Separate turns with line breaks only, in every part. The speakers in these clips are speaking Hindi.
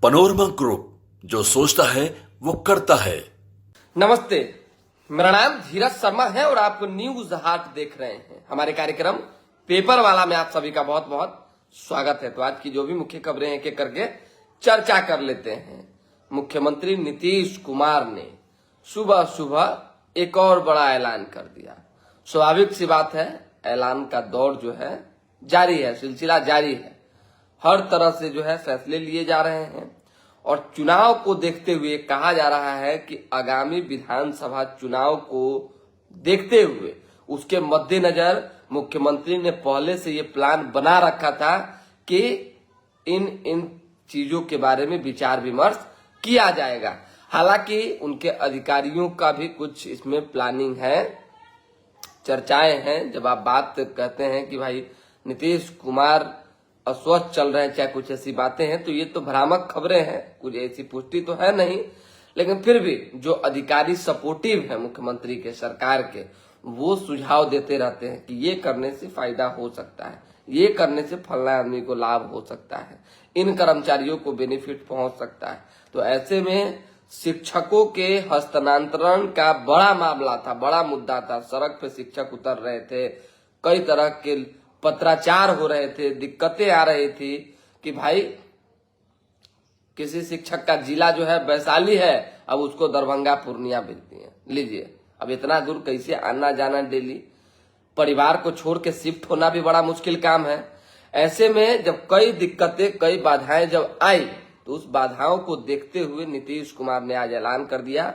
पनोरमा ग्रुप, जो सोचता है वो करता है।
नमस्ते, मेरा नाम धीरज शर्मा है और आप न्यूज हाट देख रहे हैं। हमारे कार्यक्रम पेपर वाला में आप सभी का बहुत बहुत स्वागत है। तो आज की जो भी मुख्य खबरें एक एक करके चर्चा कर लेते हैं। मुख्यमंत्री नीतीश कुमार ने सुबह सुबह एक और बड़ा ऐलान कर दिया। स्वाभाविक सी बात है, ऐलान का दौर जो है जारी है, सिलसिला जारी है। हर तरह से जो है फैसले लिए जा रहे हैं और चुनाव को देखते हुए कहा जा रहा है कि आगामी विधानसभा चुनाव को देखते हुए उसके मद्देनजर मुख्यमंत्री ने पहले से ये प्लान बना रखा था कि इन चीजों के बारे में विचार विमर्श किया जाएगा। हालांकि उनके अधिकारियों का भी कुछ इसमें प्लानिंग है, चर्चाएं हैं। जब आप बात कहते हैं कि भाई नीतीश कुमार अस्वस्थ चल रहे हैं, चाहे कुछ ऐसी बातें हैं, तो ये तो भ्रामक खबरें हैं, कुछ ऐसी पुष्टि तो है नहीं। लेकिन फिर भी जो अधिकारी सपोर्टिव है मुख्यमंत्री के, सरकार के, वो सुझाव देते रहते हैं कि ये करने से फायदा हो सकता है, ये करने से फलाना आदमी को लाभ हो सकता है, इन कर्मचारियों को बेनिफिट पहुंच सकता है। तो ऐसे में शिक्षकों के हस्तांतरण का बड़ा मामला था, बड़ा मुद्दा था। सड़क पे शिक्षक उतर रहे थे, कई तरह के पत्राचार हो रहे थे, दिक्कतें आ रही थी कि भाई किसी शिक्षक का जिला जो है वैशाली है, अब उसको दरभंगा पूर्णिया भेज दिए। लीजिए, अब इतना दूर कैसे आना जाना, डेली परिवार को छोड़ के शिफ्ट होना भी बड़ा मुश्किल काम है। ऐसे में जब कई दिक्कतें, कई बाधाएं जब आई, तो उस बाधाओं को देखते हुए नीतीश कुमार ने आज ऐलान कर दिया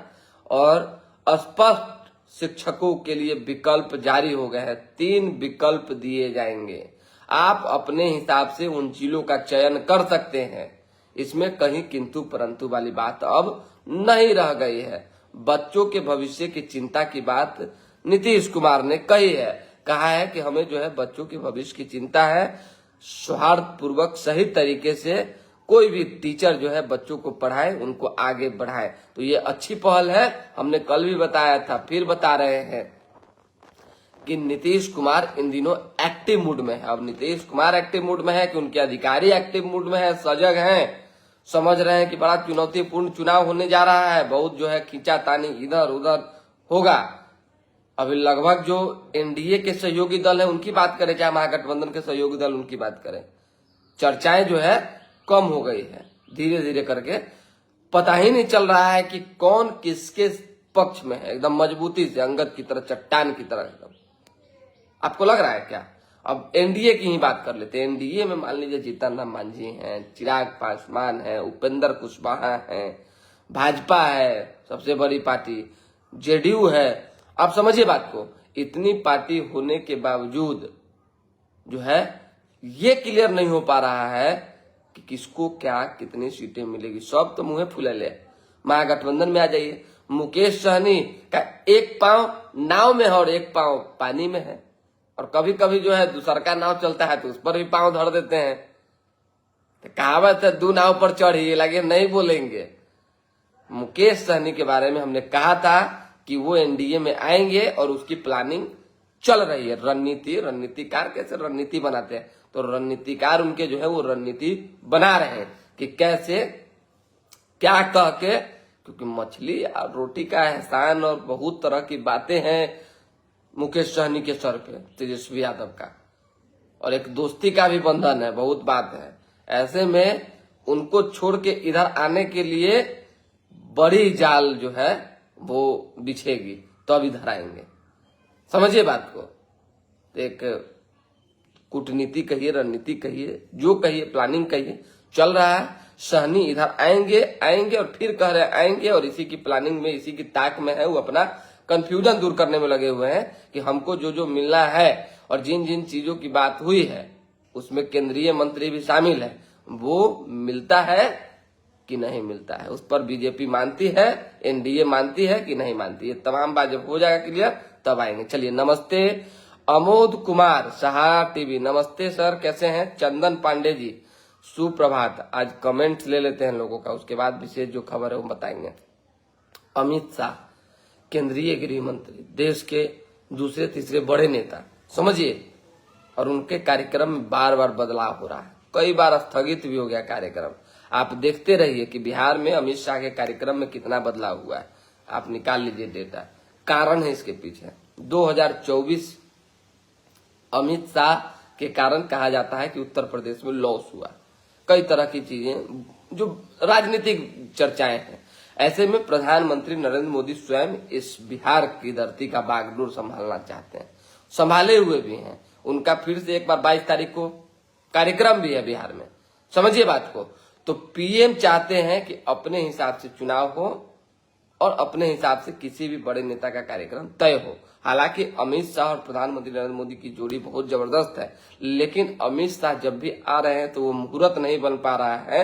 और स्पष्ट शिक्षकों के लिए विकल्प जारी हो गए हैं। 3 विकल्प दिए जाएंगे। आप अपने हिसाब से उन जिलों का चयन कर सकते हैं। इसमें कहीं किंतु परंतु वाली बात अब नहीं रह गई है। बच्चों के भविष्य की चिंता की बात नीतीश कुमार ने कही है, कहा है कि हमें जो है बच्चों के भविष्य की चिंता है। सौहार्दपूर्वक सही तरीके से कोई भी टीचर जो है बच्चों को पढ़ाए, उनको आगे बढ़ाए। तो ये अच्छी पहल है। हमने कल भी बताया था, फिर बता रहे हैं कि नीतीश कुमार इन दिनों एक्टिव मूड में है। अब नीतीश कुमार एक्टिव मूड में है कि उनके अधिकारी एक्टिव मूड में है, सजग हैं, समझ रहे हैं कि बड़ा चुनौतीपूर्ण चुनाव होने जा रहा है। बहुत जो है खींचातानी इधर उधर होगा। अभी लगभग जो एनडीए के सहयोगी दल है उनकी बात करें, चाहे महागठबंधन के सहयोगी दल उनकी बात करें, चर्चाएं जो है कम हो गई है। धीरे धीरे करके पता ही नहीं चल रहा है कि कौन किसके पक्ष में है। एकदम मजबूती से, अंगद की तरह, चट्टान की तरह एकदम। आपको लग रहा है क्या? अब एनडीए की ही बात कर लेते हैं। एनडीए में मान लीजिए जीतन राम मांझी हैं, चिराग पासवान है, उपेंद्र कुशवाहा है, भाजपा है, सबसे बड़ी पार्टी जेडीयू है। आप समझिए बात को, इतनी पार्टी होने के बावजूद जो है ये क्लियर नहीं हो पा रहा है कि किसको क्या कितनी सीटें मिलेगी। सब तो मुंह फुले ले। महागठबंधन में आ जाइए, मुकेश सहनी का एक पांव नाव में है और एक पांव पानी में है। और कभी कभी जो है दूसर का नाव चलता है तो उस पर भी पांव धर देते हैं। तो कहावत है, 2 नाव पर चढ़िए, लगे नहीं बोलेंगे। मुकेश सहनी के बारे में हमने कहा था कि वो एनडीए में आएंगे और उसकी प्लानिंग चल रही है। रणनीतिकार कैसे रणनीति बनाते हैं, तो रणनीतिकार उनके जो है वो रणनीति बना रहे हैं कि कैसे क्या कह के, क्योंकि मछली और रोटी का एहसान और बहुत तरह की बातें हैं मुकेश सहनी के सर पे, तेजस्वी यादव का, और एक दोस्ती का भी बंधन है, बहुत बात है। ऐसे में उनको छोड़ के इधर आने के लिए बड़ी जाल जो है वो बिछेगी, तो अब इधर आएंगे। समझिए बात को। एक कूटनीति कहिए, रणनीति कहिए, जो कहिए, प्लानिंग कहिए, चल रहा है। सहनी इधर आएंगे और फिर कह रहे आएंगे, और इसी की प्लानिंग में, इसी की ताक में है। वो अपना कंफ्यूजन दूर करने में लगे हुए हैं कि हमको जो जो मिलना है और जिन जिन चीजों की बात हुई है उसमें केंद्रीय मंत्री भी शामिल है, वो मिलता है कि नहीं मिलता है। उस पर बीजेपी मानती है, एनडीए मानती है कि नहीं मानती है। तमाम बात जब हो जाएगा क्लियर तब आएंगे। चलिए, नमस्ते अमोद कुमार सहारा टीवी, नमस्ते सर, कैसे हैं? चंदन पांडे जी, सुप्रभात। आज कमेंट्स ले लेते हैं लोगों का, उसके बाद विशेष जो खबर है वो बताएंगे। अमित शाह, केंद्रीय गृह मंत्री, देश के दूसरे तीसरे बड़े नेता, समझिए, और उनके कार्यक्रम में बार बार बदलाव हो रहा है। कई बार स्थगित भी हो गया कार्यक्रम। आप देखते रहिए कि बिहार में अमित शाह के कार्यक्रम में कितना बदलाव हुआ है। आप निकाल लीजिए डेटा, कारण है इसके पीछे 2024 अमित शाह के कारण कहा जाता है कि उत्तर प्रदेश में लॉस हुआ। कई तरह की चीजें जो राजनीतिक चर्चाएं हैं, ऐसे में प्रधानमंत्री नरेंद्र मोदी स्वयं इस बिहार की धरती का बागडोर संभालना चाहते हैं, संभाले हुए भी हैं। उनका फिर से एक बार 22 तारीख को कार्यक्रम भी है बिहार में, समझिए बात को। तो पीएम चाहते हैं कि अपने हिसाब से चुनाव हो और अपने हिसाब से किसी भी बड़े नेता का कार्यक्रम तय हो। हालांकि अमित शाह और प्रधानमंत्री नरेंद्र मोदी की जोड़ी बहुत जबरदस्त है, लेकिन अमित शाह जब भी आ रहे हैं तो वो मुहूर्त नहीं बन पा रहा है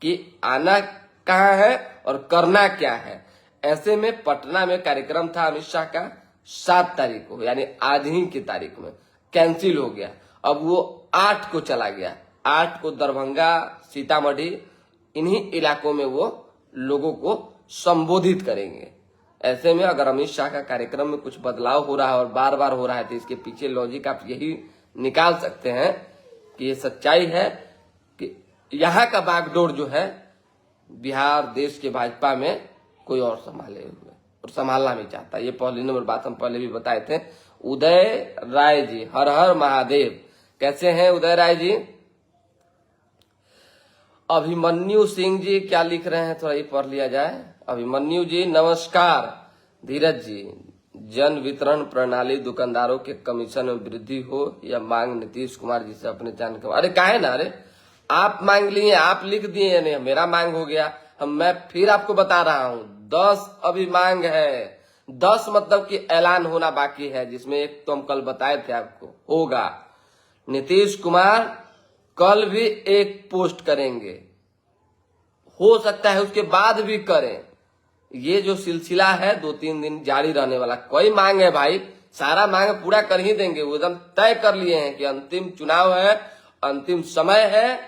कि आना कहाँ है और करना क्या है। ऐसे में पटना में कार्यक्रम था अमित शाह का 7 तारीख को, यानी आज ही की तारीख में कैंसिल हो गया। अब वो 8 को चला गया। 8 को दरभंगा, सीतामढ़ी, इन्हीं इलाकों में वो लोगों को संबोधित करेंगे। ऐसे में अगर अमित शाह का कार्यक्रम में कुछ बदलाव हो रहा है और बार बार हो रहा है तो इसके पीछे लॉजिक आप यही निकाल सकते हैं कि ये सच्चाई है कि यहाँ का बागडोर जो है बिहार देश के भाजपा में कोई और संभाले हुए और संभालना भी चाहता है। ये पहली नंबर बात हम पहले भी बताए थे। उदय राय जी, हर हर महादेव, कैसे हैं उदय राय जी? अभिमन्यु सिंह जी क्या लिख रहे हैं, थोड़ा ये पढ़ लिया जाए। अभिमन्यु जी नमस्कार। धीरज जी, जन वितरण प्रणाली दुकानदारों के कमीशन में वृद्धि हो या मांग नीतीश कुमार जी से अपने जानकारी। अरे काहे ना, अरे आप मांग लिए, आप लिख दिए, नहीं मेरा मांग हो गया। मैं फिर आपको बता रहा हूं 10 अभी मांग है। 10 मतलब कि ऐलान होना बाकी है, जिसमें एक तो हम कल बताए थे आपको होगा। नीतीश कुमार कल भी एक पोस्ट करेंगे, हो सकता है उसके बाद भी करें। ये जो सिलसिला है 2-3 दिन जारी रहने वाला। कोई मांग है भाई, सारा मांग पूरा कर ही देंगे। वो एकदम तय कर लिए हैं कि अंतिम चुनाव है, अंतिम समय है,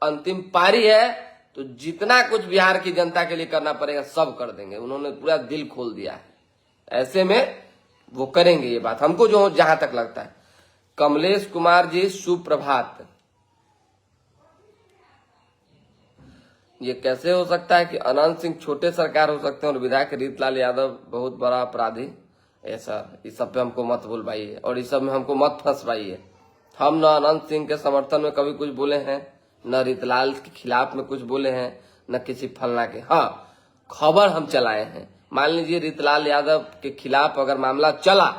अंतिम पारी है, तो जितना कुछ बिहार की जनता के लिए करना पड़ेगा सब कर देंगे। उन्होंने पूरा दिल खोल दिया है। ऐसे में वो करेंगे ये बात, हमको जो जहां तक लगता है। कमलेश कुमार जी सुप्रभात। ये कैसे हो सकता है कि अनंत सिंह छोटे सरकार हो सकते हैं और विधायक रीतलाल यादव बहुत बड़ा अपराधी? ऐसा इस सब पे हमको मत बोलवाइए और इस सब में हमको मत फंसवाइए। हम न अनंत सिंह के समर्थन में कभी कुछ बोले हैं, न रीतलाल के खिलाफ में कुछ बोले हैं, न किसी फलना के। हाँ, खबर हम चलाए हैं। मान लीजिए रीतलाल यादव के खिलाफ अगर मामला चला,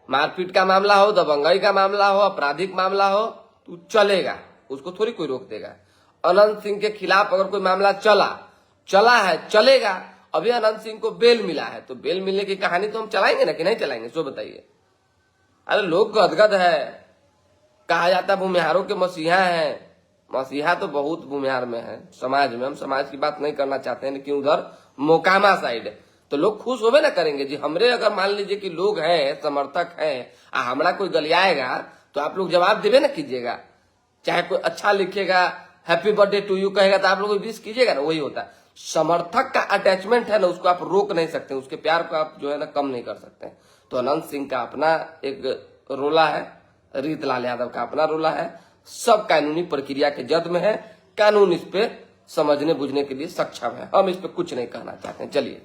मारपीट का मामला हो, दबंगई का मामला हो, आपराधिक मामला हो, तो चलेगा, उसको थोड़ी कोई रोक देगा। अनंत सिंह के खिलाफ अगर कोई मामला चला है, चलेगा। अभी अनंत सिंह को बेल मिला है, तो बेल मिलने की कहानी तो हम चलाएंगे ना कि नहीं चलाएंगे, सो बताइए। अरे लोग गदगद है, कहा जाता है भूमिहारों के मसीहा हैं। मसीहा तो बहुत भूमिहार में है समाज में। हम समाज की बात नहीं करना चाहते हैं, लेकिन उधर मोकामा साइड तो लोग खुश होवे ना करेंगे जी। हमरे अगर मान लीजिए कि लोग हैं, समर्थक हैं, हमरा कोई गलियाएगा तो आप लोग जवाब देवे ना कीजिएगा। चाहे कोई अच्छा लिखेगा, हैप्पी बर्थडे टू यू कहेगा, तो आप लोग विश कीजिएगा ना। वही होता है, समर्थक का अटैचमेंट है ना, उसको आप रोक नहीं सकते, उसके प्यार को आप जो है ना कम नहीं कर सकते। तो अनंत सिंह का अपना एक रोला है, रीतलाल यादव का अपना रोला है। सब कानूनी प्रक्रिया के जद में है, कानून इस पे समझने बुझने के लिए सक्षम है। हम इस पे कुछ नहीं कहना चाहते हैं। चलिए,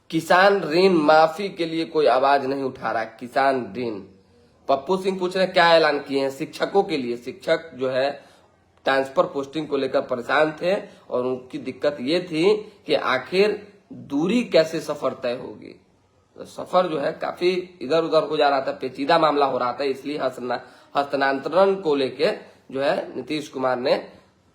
किसान ऋण माफी के लिए कोई आवाज नहीं उठा रहा। किसान ऋण, पप्पू सिंह पूछ रहे क्या ऐलान किए हैं शिक्षकों के लिए। शिक्षक जो है ट्रांसफर पोस्टिंग को लेकर परेशान थे और उनकी दिक्कत ये थी कि आखिर दूरी कैसे सफर तय होगी। तो सफर जो है काफी इधर उधर हो जा रहा था, पेचीदा मामला हो रहा था। इसलिए हस्तांतरण को लेके जो है नीतीश कुमार ने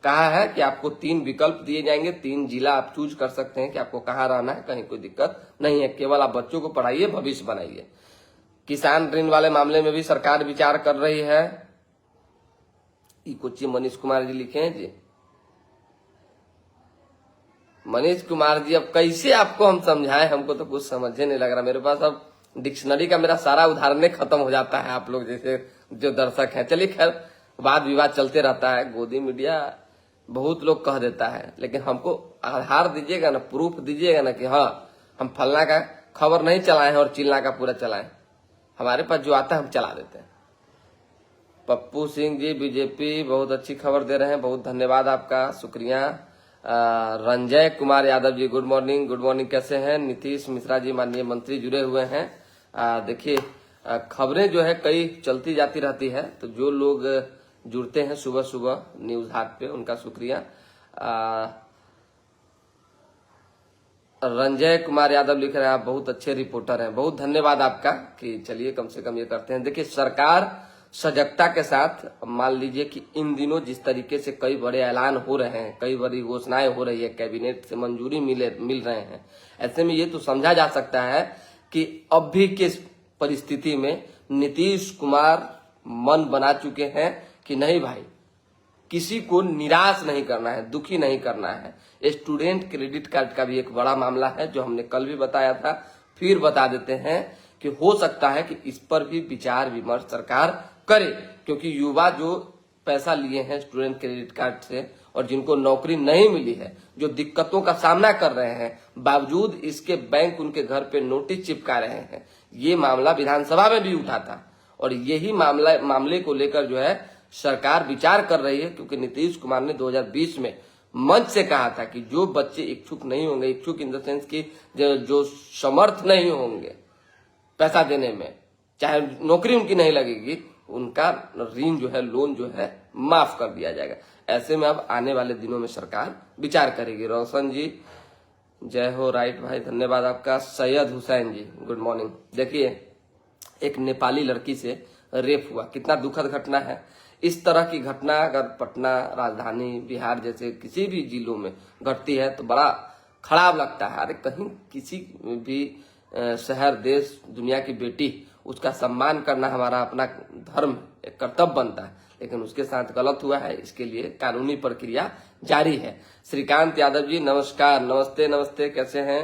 कहा है कि आपको 3 विकल्प दिए जाएंगे, 3 जिला आप चूज कर सकते हैं कि आपको कहाँ रहना है। कहीं कोई दिक्कत नहीं है, केवल आप बच्चों को पढ़ाइए, भविष्य बनाइए। किसान ऋण वाले मामले में भी सरकार विचार कर रही है। कुछ मनीष कुमार जी लिखे हैं जी। मनीष कुमार जी, अब कैसे आपको हम समझाएं, हमको तो कुछ समझे नहीं लग रहा। मेरे पास अब डिक्शनरी का मेरा सारा उदाहरण खत्म हो जाता है। आप लोग जैसे जो दर्शक हैं, चलिए खैर, वाद विवाद चलते रहता है। गोदी मीडिया बहुत लोग कह देता है, लेकिन हमको आधार दीजिएगा ना, प्रूफ दीजिएगा ना कि हाँ हम फलना का खबर नहीं चलाए हैं और चिल्ला का पूरा चलाएं। हमारे पास जो आता है हम चला देते हैं। पप्पू सिंह जी बीजेपी बहुत अच्छी खबर दे रहे हैं, बहुत धन्यवाद आपका, शुक्रिया। रंजय कुमार यादव जी गुड मॉर्निंग, कैसे हैं? नीतीश मिश्रा जी माननीय मंत्री जुड़े हुए हैं। देखिए खबरें जो है कई चलती जाती रहती है, तो जो लोग जुड़ते हैं सुबह सुबह न्यूज हाट पे उनका शुक्रिया। रंजय कुमार यादव लिख रहे हैं आप बहुत अच्छे रिपोर्टर हैं, बहुत धन्यवाद आपका कि चलिए कम से कम ये करते हैं। देखिए सरकार सजगता के साथ, मान लीजिए कि इन दिनों जिस तरीके से कई बड़े ऐलान हो रहे हैं, कई बड़ी घोषणाएं हो रही है, कैबिनेट से मंजूरी मिल रहे हैं, ऐसे में ये तो समझा जा सकता है कि अब भी किस परिस्थिति में नीतीश कुमार मन बना चुके हैं कि नहीं भाई, किसी को निराश नहीं करना है, दुखी नहीं करना है। स्टूडेंट क्रेडिट कार्ड का भी एक बड़ा मामला है जो हमने कल भी बताया था, फिर बता देते हैं कि हो सकता है कि इस पर भी विचार विमर्श सरकार करे, क्योंकि युवा जो पैसा लिए हैं स्टूडेंट क्रेडिट कार्ड से और जिनको नौकरी नहीं मिली है, जो दिक्कतों का सामना कर रहे हैं, बावजूद इसके बैंक उनके घर पे नोटिस चिपका रहे हैं। ये मामला विधानसभा में भी उठा था और यही मामले को लेकर जो है सरकार विचार कर रही है, क्योंकि नीतीश कुमार ने 2020 में मंच से कहा था कि जो बच्चे इच्छुक नहीं होंगे, इच्छुक इन द सेंस की जो समर्थ नहीं होंगे पैसा देने में, चाहे नौकरी उनकी नहीं लगेगी, उनका ऋण जो है, लोन जो है माफ कर दिया जाएगा। ऐसे में अब आने वाले दिनों में सरकार विचार करेगी। रोशन जी जय हो, राइट भाई, धन्यवाद आपका। सैयद हुसैन जी गुड मॉर्निंग। देखिए एक नेपाली लड़की से रेप हुआ, कितना दुखद घटना है। इस तरह की घटना अगर पटना, राजधानी, बिहार जैसे किसी भी जिलों में घटती है तो बड़ा खराब लगता है। अरे कहीं किसी भी शहर, देश, दुनिया की बेटी, उसका सम्मान करना हमारा अपना धर्म, एक कर्तव्य बनता है, लेकिन उसके साथ गलत हुआ है, इसके लिए कानूनी प्रक्रिया जारी है। श्रीकांत यादव जी नमस्कार, नमस्ते, कैसे हैं?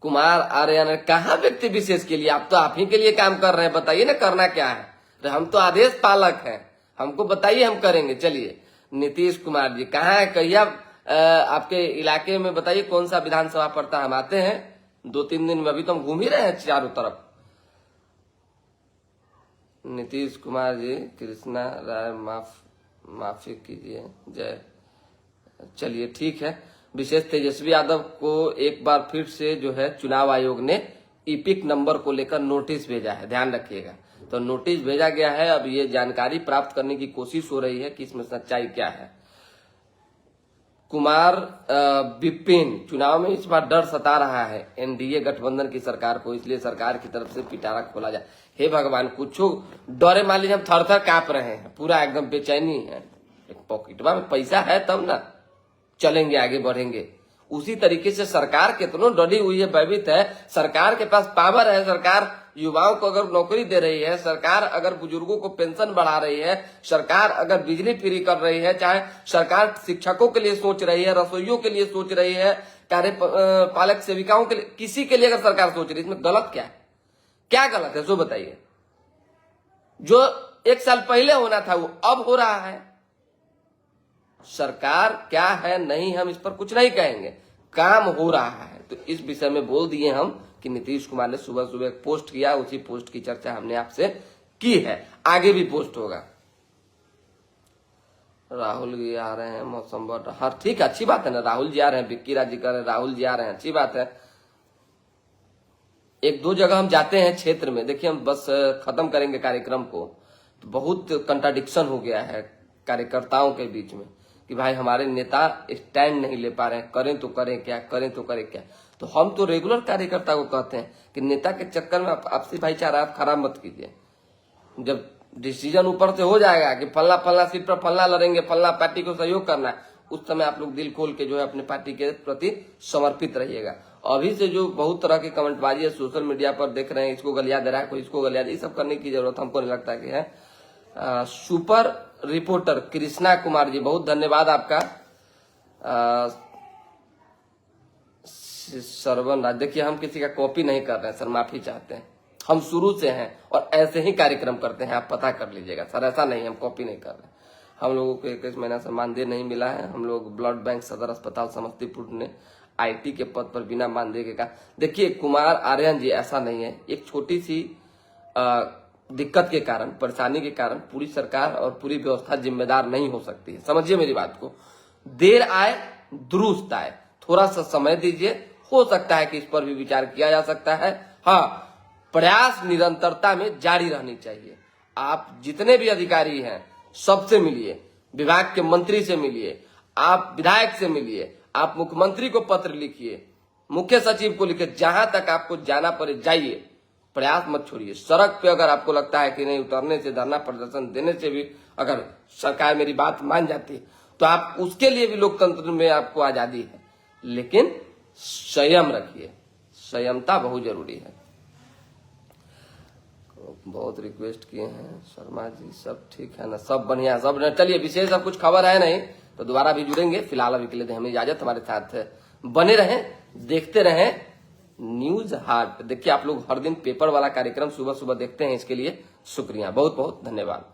कुमार आर्यन, कहाँ व्यक्ति विशेष के लिए, आप ही के लिए काम कर रहे हैं, बताइए ना करना क्या है। तो हम तो आदेश पालक हैं, हमको बताइए, हम करेंगे। चलिए नीतीश कुमार जी कहाँ है, कहिया आपके इलाके में बताइए कौन सा विधानसभा पड़ता है, हम आते हैं 2-3 दिन में, अभी तो हम घूम ही रहे हैं चारों तरफ। नीतीश कुमार जी, कृष्णा राय माफी कीजिए, जय। चलिए ठीक है। विशेष तेजस्वी यादव को एक बार फिर से जो है चुनाव आयोग ने ईपिक नंबर को लेकर नोटिस भेजा है, ध्यान रखिएगा। तो नोटिस भेजा गया है, अब ये जानकारी प्राप्त करने की कोशिश हो रही है कि इसमें सच्चाई क्या है। कुमार विपिन, चुनाव में इस बार डर सता रहा है एनडीए गठबंधन की सरकार को, इसलिए सरकार की तरफ से पिटारा खोला जाए। हे भगवान, कुछ डरे, मान लीजिए हम थर थर कांप रहे हैं, पूरा एकदम बेचैनी है। एक पॉकेटवा में पैसा है तब ना चलेंगे, आगे बढ़ेंगे। उसी तरीके से सरकार कितनों डरी हुई है, भयभीत है। सरकार के पास पावर है, सरकार युवाओं को अगर नौकरी दे रही है, सरकार अगर बुजुर्गों को पेंशन बढ़ा रही है, सरकार अगर बिजली फ्री कर रही है, चाहे सरकार शिक्षकों के लिए सोच रही है, रसोइयों के लिए सोच रही है, कार्यपालक सेविकाओं के लिए, किसी के लिए अगर सरकार सोच रही है, इसमें गलत क्या है? क्या गलत है सो बताइए। जो 1 साल पहले होना था वो अब हो रहा है। सरकार क्या है नहीं, हम इस पर कुछ नहीं कहेंगे, काम हो रहा है। तो इस विषय में बोल दिए हम कि नीतीश कुमार ने सुबह सुबह एक पोस्ट किया, उसी पोस्ट की चर्चा हमने आपसे की है, आगे भी पोस्ट होगा। राहुल जी आ रहे हैं, मौसम बहुत, हाँ ठीक है, अच्छी बात है ना, राहुल जी आ रहे हैं, विक्की राजी कर रहे हैं, राहुल जी आ रहे हैं, अच्छी बात है। 1-2 जगह हम जाते हैं क्षेत्र में, देखिए हम बस खत्म करेंगे कार्यक्रम को, तो बहुत कंट्राडिक्शन हो गया है कार्यकर्ताओं के बीच में कि भाई हमारे नेता स्टैंड नहीं ले पा रहे हैं, करें तो करें क्या, करें तो करें क्या। तो हम तो रेगुलर कार्यकर्ता को कहते हैं कि नेता के चक्कर में आपसी भाईचारा आप खराब मत कीजिए। जब डिसीजन ऊपर से हो जाएगा कि फल्ला सीट पर फल्ला लड़ेंगे, फल्ला पार्टी को सहयोग करना है, उस समय आप लोग दिल खोल के जो है अपने पार्टी के प्रति समर्पित रहिएगा। अभी से जो बहुत तरह की कमेंटबाजी है सोशल मीडिया पर देख रहे हैं, इसको गलिया दे रहा है, कोई इसको गलिया दे, ये सब करने की जरूरत हमको नहीं लगता कि है। सुपर रिपोर्टर कृष्णा कुमार जी बहुत धन्यवाद आपका। सरवन राज, देखिए हम किसी का कॉपी नहीं कर रहे हैं सर, माफी चाहते हैं, हम शुरू से हैं और ऐसे ही कार्यक्रम करते हैं, आप पता कर लीजिएगा सर, ऐसा नहीं हम कॉपी नहीं कर रहे हैं। हम लोगों को 21 महीना से मानदेय नहीं मिला है। हम लोग ब्लड बैंक सदर अस्पताल समस्तीपुर ने आईटी के पद पर बिना मानदेय का। देखिए कुमार आर्यन जी, ऐसा नहीं है, एक छोटी सी दिक्कत के कारण, परेशानी के कारण पूरी सरकार और पूरी व्यवस्था जिम्मेदार नहीं हो सकती है। समझिए मेरी बात को, देर आए दुरुस्त आए, थोड़ा सा समय दीजिए, हो सकता है कि इस पर भी विचार किया जा सकता है। हाँ, प्रयास निरंतरता में जारी रहनी चाहिए। आप जितने भी अधिकारी हैं सबसे मिलिए, विभाग के मंत्री से मिलिए, आप विधायक से मिलिए, आप मुख्यमंत्री को पत्र लिखिए, मुख्य सचिव को लिखिए, जहां तक आपको जाना पड़े जाइए, प्रयास मत छोड़िए। सड़क पे अगर आपको लगता है कि नहीं, उतरने से, धरना प्रदर्शन देने से भी अगर सरकार मेरी बात मान जाती है तो आप, उसके लिए भी लोकतंत्र में आपको आजादी है, लेकिन संयम रखिए, संयमता बहुत जरूरी है। बहुत रिक्वेस्ट किए हैं शर्मा जी, सब ठीक है ना, सब बढ़िया, सब चलिए, विशेष अब कुछ खबर है नहीं तो दोबारा भी जुड़ेंगे। फिलहाल अभी के लिए हमें इजाजत, हमारे साथ बने रहें, देखते रहें न्यूज हाट। देखिए आप लोग हर दिन पेपर वाला कार्यक्रम सुबह सुबह देखते हैं, इसके लिए शुक्रिया, बहुत बहुत धन्यवाद।